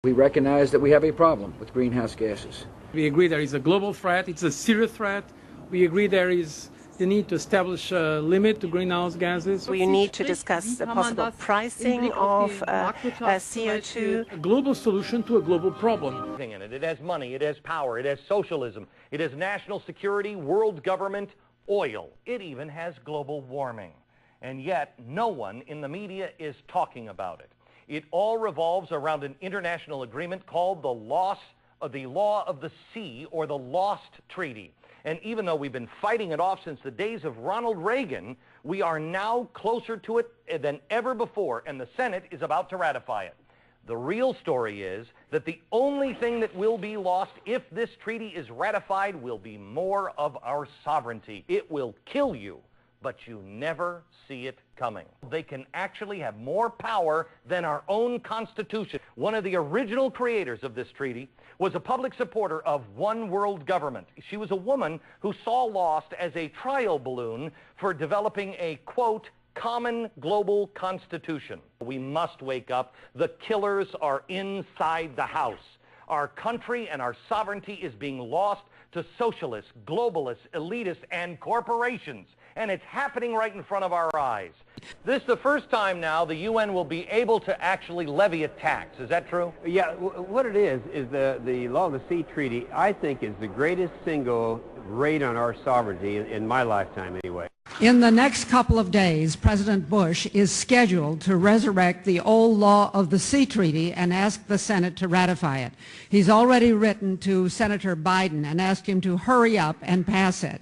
We recognize that we have a problem with greenhouse gases. We agree there is a global threat, it's a serious threat. We agree there is the need to establish a limit to greenhouse gases. We need to discuss the possible pricing of CO2. A global solution to a global problem. It has money, it has power, it has socialism, it has national security, world government, oil. It even has global warming. And yet, no one in the media is talking about it. It all revolves around an international agreement called the Law of the Sea, or the Lost Treaty. And even though we've been fighting it off since the days of Ronald Reagan, we are now closer to it than ever before, and the Senate is about to ratify it. The real story is that the only thing that will be lost if this treaty is ratified will be more of our sovereignty. It will kill you, but you never see it coming. They can actually have more power than our own Constitution. One of the original creators of this treaty was a public supporter of one world government. She was a woman who saw Lost as a trial balloon for developing a, quote, common global constitution. We must wake up. The killers are inside the house. Our country and our sovereignty is being lost to socialists, globalists, elitists, and corporations. And it's happening right in front of our eyes. This is the first time now the UN will be able to actually levy a tax. Is that true? Yeah, what it is the Law of the Sea Treaty, I think, is the greatest single raid on our sovereignty in my lifetime anyway. In the next couple of days, President Bush is scheduled to resurrect the old Law of the Sea Treaty and ask the Senate to ratify it. He's already written to Senator Biden and asked him to hurry up and pass it.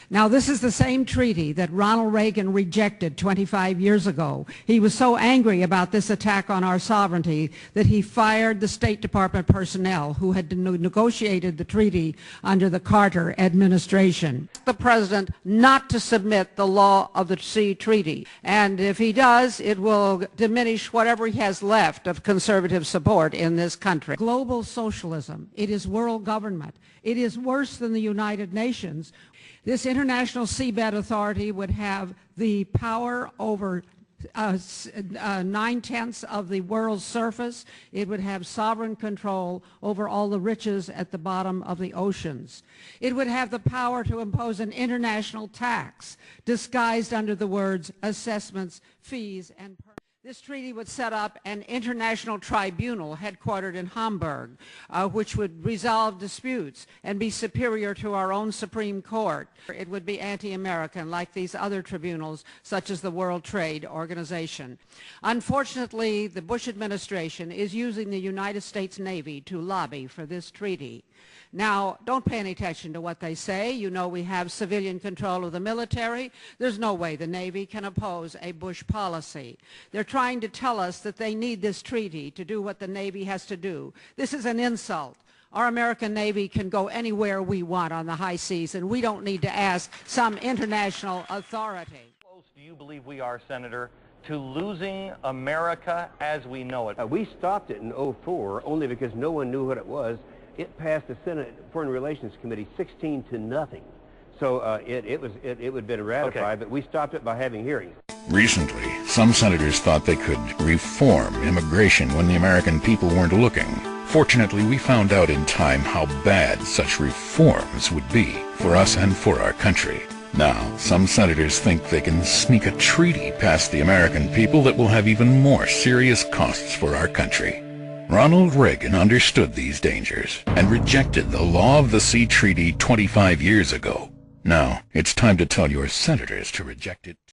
Now, this is the same treaty that Ronald Reagan rejected 25 years ago. He was so angry about this attack on our sovereignty that he fired the State Department personnel who had negotiated the treaty under the Carter administration. The president not to submit the Law of the Sea Treaty, and if he does, it will diminish whatever he has left of conservative support in this country. Global socialism, it is world government. It is worse than the United Nations. This International Seabed Authority would have the power over 9/10 of the world's surface. It would have sovereign control over all the riches at the bottom of the oceans. It would have the power to impose an international tax disguised under the words assessments, fees, and permits. This treaty would set up an international tribunal headquartered in Hamburg, which would resolve disputes and be superior to our own Supreme Court. It would be anti-American, like these other tribunals, such as the World Trade Organization. Unfortunately, the Bush administration is using the United States Navy to lobby for this treaty. Now, don't pay any attention to what they say. You know we have civilian control of the military. There's no way the Navy can oppose a Bush policy. They're trying to tell us that they need this treaty to do what the Navy has to do. This is an insult. Our American Navy can go anywhere we want on the high seas, and we don't need to ask some international authority. How close do you believe we are, Senator, to losing America as we know it? We stopped it in 2004 only because no one knew what it was. It passed the Senate Foreign Relations Committee 16-0. So it would have been ratified, okay. But we stopped it by having hearings. Recently, some senators thought they could reform immigration when the American people weren't looking. Fortunately, we found out in time how bad such reforms would be for us and for our country. Now, some senators think they can sneak a treaty past the American people that will have even more serious costs for our country. Ronald Reagan understood these dangers and rejected the Law of the Sea Treaty 25 years ago. Now, it's time to tell your senators to reject it too.